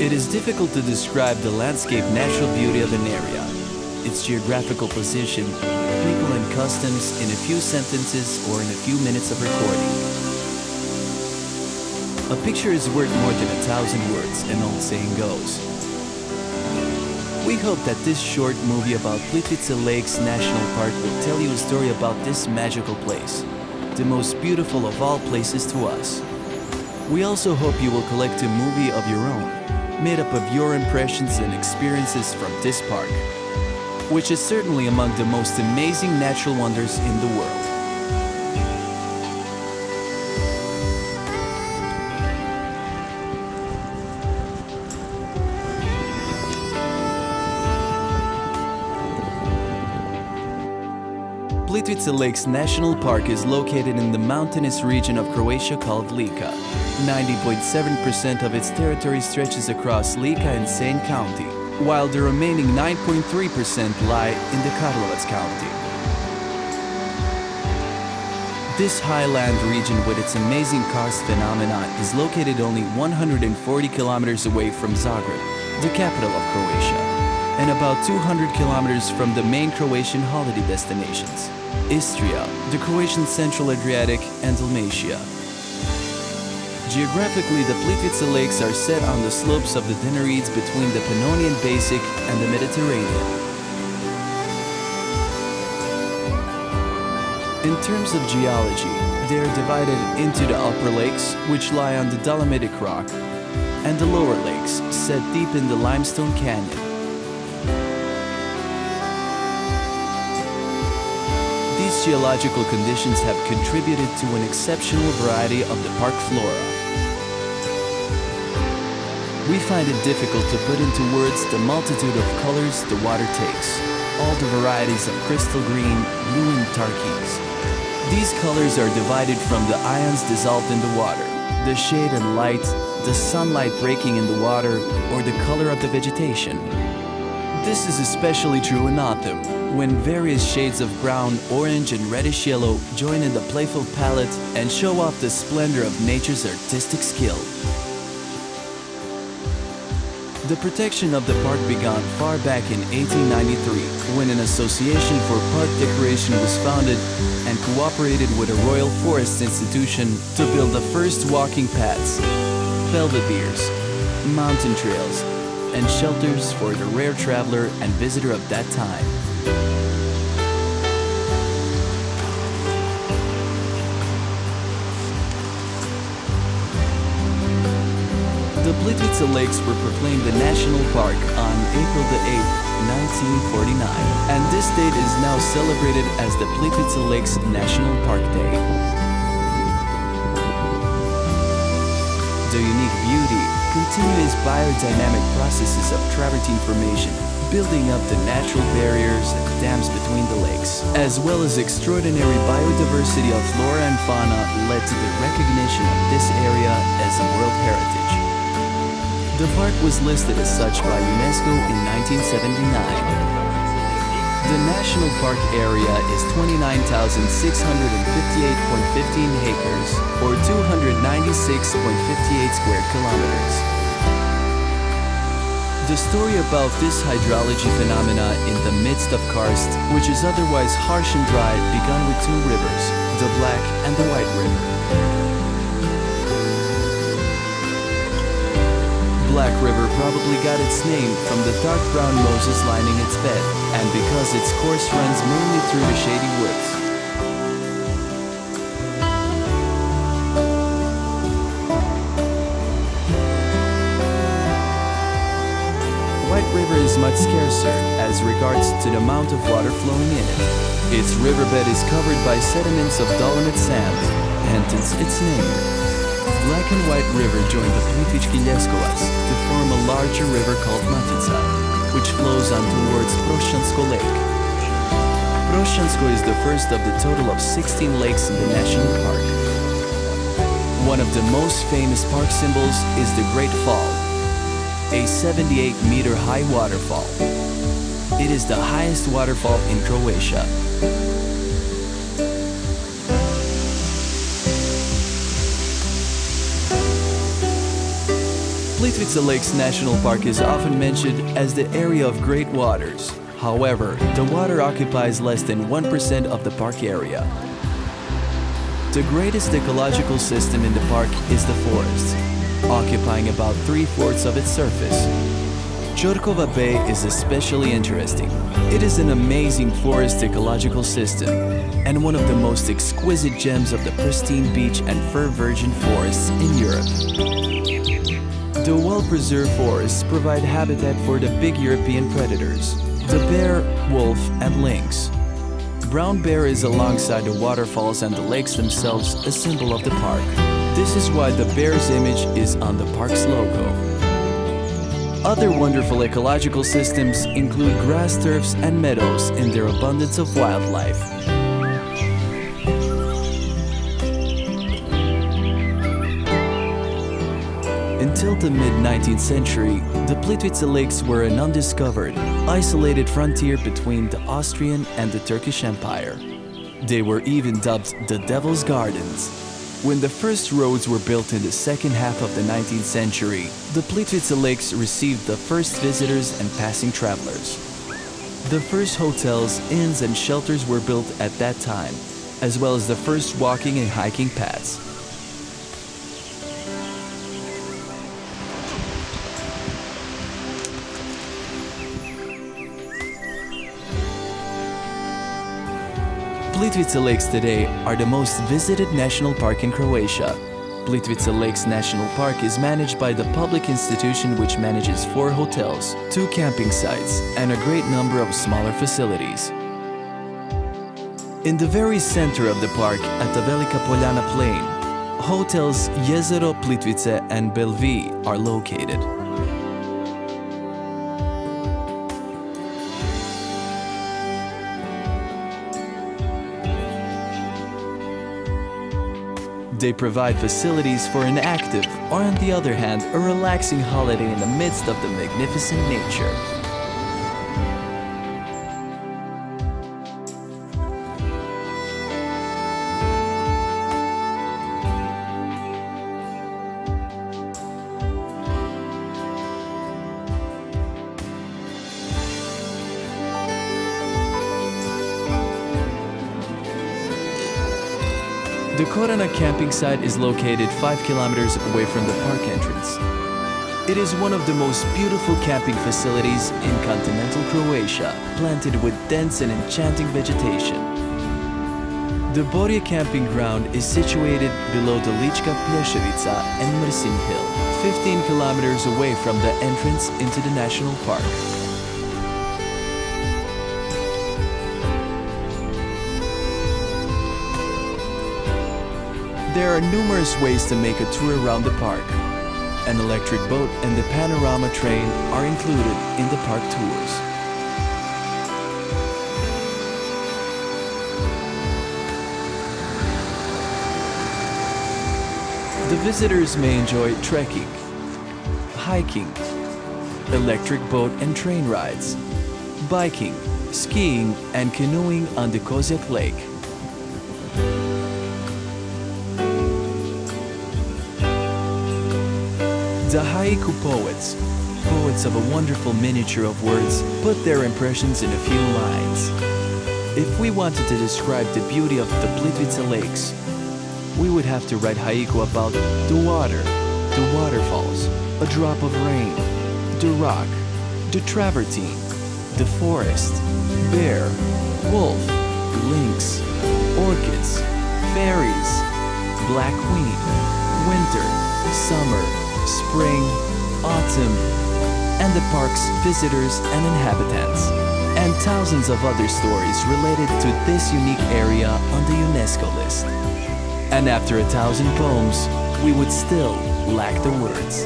It is difficult to describe the landscape natural beauty of an area, its geographical position, people and customs in a few sentences or in a few minutes of recording. A picture is worth more than 1,000 words, an old saying goes. We hope that this short movie about Plitvice Lakes National Park will tell you a story about this magical place, the most beautiful of all places to us. We also hope you will collect a movie of your own, made up of your impressions and experiences from this park, which is certainly among the most amazing natural wonders in the world. Plitvice Lakes National Park is located in the mountainous region of Croatia called Lika. 90.7% of its territory stretches across Lika and Sane County, while the remaining 9.3% lie in the Karlovac County. This highland region with its amazing karst phenomena is located only 140 kilometers away from Zagreb, the capital of Croatia, and about 200 kilometers from the main Croatian holiday destinations, Istria, the Croatian Central Adriatic, and Dalmatia. Geographically, the Plitvice Lakes are set on the slopes of the Dinarides between the Pannonian Basic and the Mediterranean. In terms of geology, they are divided into the upper lakes, which lie on the Dolomitic rock, and the lower lakes, set deep in the limestone canyon. These geological conditions have contributed to an exceptional variety of the park flora. We find it difficult to put into words the multitude of colors the water takes, all the varieties of crystal green, blue and turquoise. These colors are divided from the ions dissolved in the water, the shade and light, the sunlight breaking in the water, or the color of the vegetation. This is especially true in autumn, when various shades of brown, orange and reddish yellow join in the playful palette and show off the splendor of nature's artistic skill. The protection of the park began far back in 1893, when an association for park decoration was founded and cooperated with a Royal Forest Institution to build the first walking paths, belvederes, mountain trails, and shelters for the rare traveler and visitor of that time. The Plitvice Lakes were proclaimed a national park on April the 8th, 1949, and this date is now celebrated as the Plitvice Lakes National Park Day. The unique beauty, continuous biodynamic processes of travertine formation, building up the natural barriers and dams between the lakes, as well as extraordinary biodiversity of flora and fauna led to the recognition of this area as a World Heritage. The park was listed as such by UNESCO in 1979. The national park area is 29,658.15 acres, or 296.58 square kilometers. The story about this hydrology phenomena in the midst of karst, which is otherwise harsh and dry, began with two rivers, the Black and the White River. Black River probably got its name from the dark brown mosses lining its bed, and because its course runs mainly through the shady woods. White River is much scarcer as regards to the amount of water flowing in it. Its riverbed is covered by sediments of dolomite sand, hence its name. Black and White River join the Plitvice Lakes to form a larger river called Matica, which flows on towards Prošansko Lake. Prošansko is the first of the total of 16 lakes in the national park. One of the most famous park symbols is the Great Fall, a 78-meter high waterfall. It is the highest waterfall in Croatia. Plitvice Lakes National Park is often mentioned as the area of great waters. However, the water occupies less than 1% of the park area. The greatest ecological system in the park is the forest, occupying about 3/4 of its surface. Čorkova Bay is especially interesting. It is an amazing forest ecological system and one of the most exquisite gems of the pristine beach and fir virgin forests in Europe. The well-preserved forests provide habitat for the big European predators, the bear, wolf, and lynx. Brown bear is alongside the waterfalls and the lakes themselves a symbol of the park. This is why the bear's image is on the park's logo. Other wonderful ecological systems include grass turfs and meadows in their abundance of wildlife. Until the mid-19th century, the Plitvice Lakes were an undiscovered, isolated frontier between the Austrian and the Turkish Empire. They were even dubbed the Devil's Gardens. When the first roads were built in the second half of the 19th century, the Plitvice Lakes received the first visitors and passing travelers. The first hotels, inns, and shelters were built at that time, as well as the first walking and hiking paths. Plitvice Lakes today are the most visited national park in Croatia. Plitvice Lakes National Park is managed by the public institution which manages 4 hotels, 2 camping sites, and a great number of smaller facilities. In the very center of the park, at the Velika Poljana Plain, hotels Jezero, Plitvice, and Belvi are located. They provide facilities for an active, or on the other hand, a relaxing holiday in the midst of the magnificent nature. The Korana camping site is located 5 kilometers away from the park entrance. It is one of the most beautiful camping facilities in continental Croatia, planted with dense and enchanting vegetation. The Borje camping ground is situated below the Lička Plješevica and Mrsin Hill, 15 kilometers away from the entrance into the national park. There are numerous ways to make a tour around the park. An electric boat and the panorama train are included in the park tours. The visitors may enjoy trekking, hiking, electric boat and train rides, biking, skiing, and canoeing on the Kozjak Lake. The haiku poets, poets of a wonderful miniature of words, put their impressions in a few lines. If we wanted to describe the beauty of the Plitvice Lakes, we would have to write haiku about the water, the waterfalls, a drop of rain, the rock, the travertine, the forest, bear, wolf, lynx, orchids, fairies, black queen, winter, summer, spring, autumn, and the park's visitors and inhabitants, and thousands of other stories related to this unique area on the UNESCO list. And after 1,000 poems, we would still lack the words.